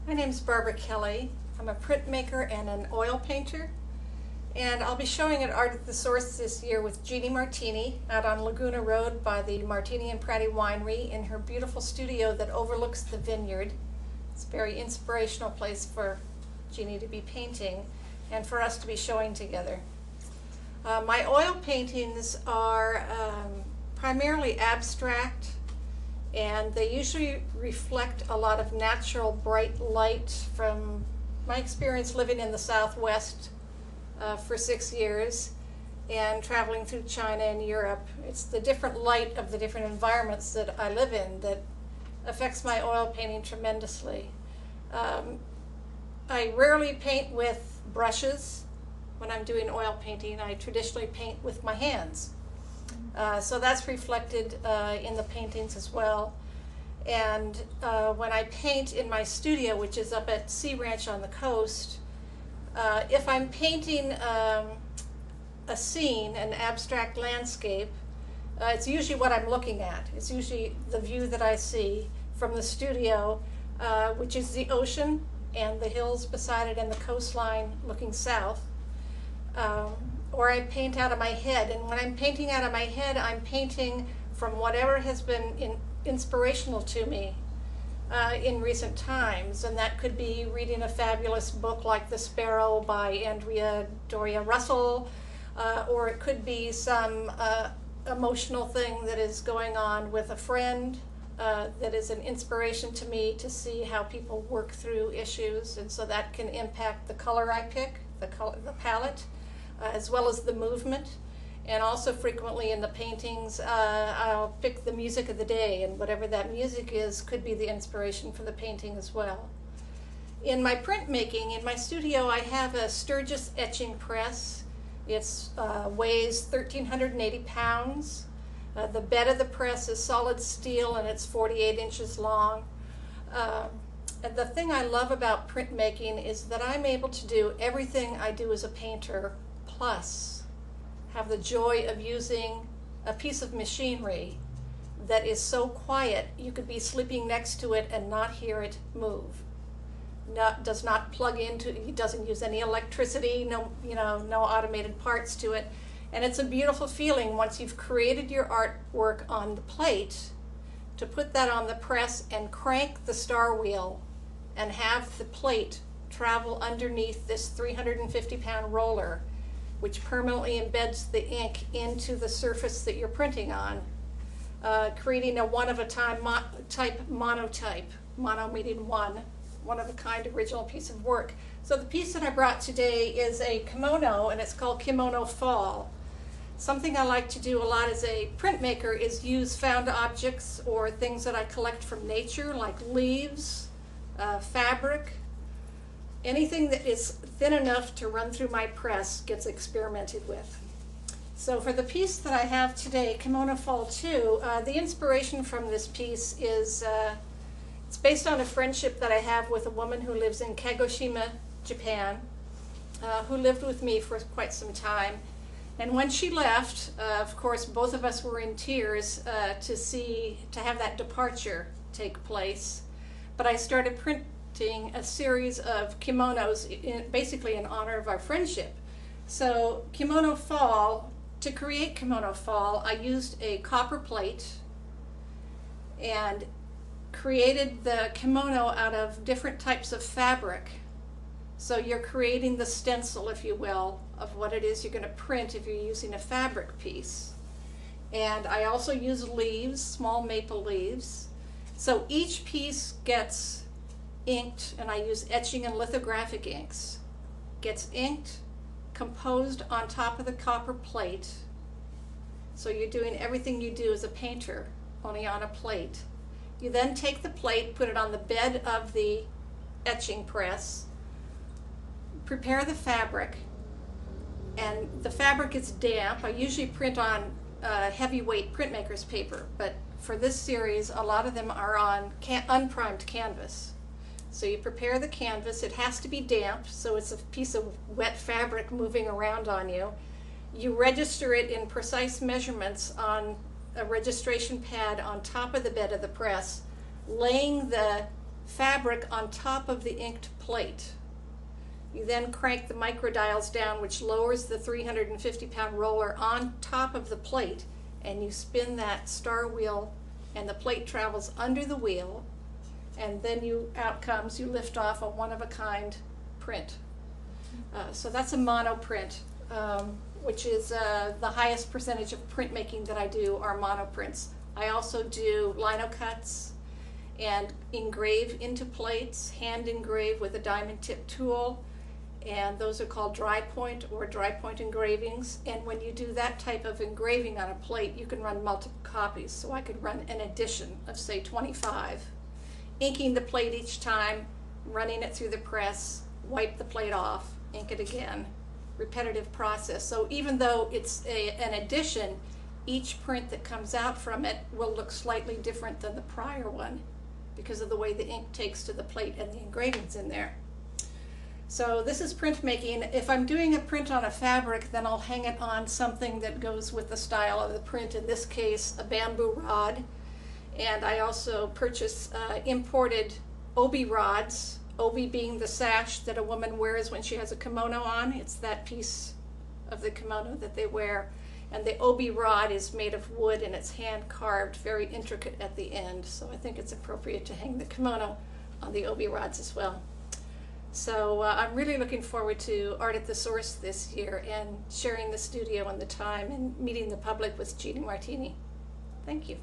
My name's Barbara Kelley. I'm a printmaker and an oil painter, and I'll be showing at Art at the Source this year with Jeannie Martini out on Laguna Road by the Martini and Pratti Winery in her beautiful studio that overlooks the vineyard. It's a very inspirational place for Jeannie to be painting and for us to be showing together. My oil paintings are primarily abstract, and they usually reflect a lot of natural bright light from my experience living in the Southwest for 6 years and traveling through China and Europe. It's the different light of the different environments that I live in that affects my oil painting tremendously. I rarely paint with brushes when I'm doing oil painting. I traditionally paint with my hands. So that's reflected in the paintings as well. And when I paint in my studio, which is up at Sea Ranch on the coast, if I'm painting a scene, an abstract landscape, it's usually what I'm looking at. It's usually the view that I see from the studio, which is the ocean and the hills beside it and the coastline looking south. Or I paint out of my head, and when I'm painting out of my head, I'm painting from whatever has been inspirational to me in recent times, and that could be reading a fabulous book like The Sparrow by Andrea Doria Russell, or it could be some emotional thing that is going on with a friend that is an inspiration to me to see how people work through issues, and so that can impact the color I pick, the palette, as well as the movement. And also frequently in the paintings, I'll pick the music of the day, and whatever that music is could be the inspiration for the painting as well. In my printmaking, in my studio, I have a Sturgis etching press. It weighs 1,380 pounds. The bed of the press is solid steel, and it's 48 inches long. And the thing I love about printmaking is that I'm able to do everything I do as a painter, plus have the joy of using a piece of machinery that is so quiet you could be sleeping next to it and not hear it move. Does not plug into, it doesn't use any electricity, no automated parts to it. And it's a beautiful feeling once you've created your artwork on the plate to put that on the press and crank the star wheel and have the plate travel underneath this 350-pound roller, which permanently embeds the ink into the surface that you're printing on, creating a one-of-a-time type monotype, mono meaning one-of-a-kind original piece of work. So the piece that I brought today is a kimono, and it's called Kimono Fall. Something I like to do a lot as a printmaker is use found objects or things that I collect from nature, like leaves, fabric. Anything that is thin enough to run through my press gets experimented with. So for the piece that I have today, Kimono Fall 2, the inspiration from this piece is, it's based on a friendship that I have with a woman who lives in Kagoshima, Japan, who lived with me for quite some time. And when she left, of course, both of us were in tears to have that departure take place. But I started printing a series of kimonos basically in honor of our friendship. So Kimono Fall, to create Kimono Fall, I used a copper plate and created the kimono out of different types of fabric. So you're creating the stencil, if you will, of what it is you're going to print if you're using a fabric piece. And I also use leaves, small maple leaves. So each piece gets inked, and I use etching and lithographic inks. Gets inked, composed on top of the copper plate. So you're doing everything you do as a painter, only on a plate. You then take the plate, put it on the bed of the etching press, prepare the fabric, and the fabric is damp. I usually print on heavyweight printmaker's paper, but for this series, a lot of them are on unprimed canvas. So you prepare the canvas. It has to be damp, so it's a piece of wet fabric moving around on you. You register it in precise measurements on a registration pad on top of the bed of the press, laying the fabric on top of the inked plate. You then crank the microdials down, which lowers the 350-pound roller on top of the plate, and you spin that star wheel, and the plate travels under the wheel, and then you lift off a one-of-a-kind print. So that's a mono print, which is the highest percentage of printmaking that I do are mono prints. I also do lino cuts and engrave into plates, hand engrave with a diamond tip tool, and those are called dry point or dry point engravings. And when you do that type of engraving on a plate, you can run multiple copies. So I could run an edition of, say, 25, inking the plate each time, running it through the press, wipe the plate off, ink it again, repetitive process. So even though it's an edition, each print that comes out from it will look slightly different than the prior one because of the way the ink takes to the plate and the engravings in there. So this is printmaking. If I'm doing a print on a fabric, then I'll hang it on something that goes with the style of the print, in this case a bamboo rod. And I also purchase imported obi rods, obi being the sash that a woman wears when she has a kimono on. It's that piece of the kimono that they wear. And the obi rod is made of wood and it's hand carved, very intricate at the end. So I think it's appropriate to hang the kimono on the obi rods as well. So I'm really looking forward to Art at the Source this year and sharing the studio and the time and meeting the public with Jeannie Martini. Thank you.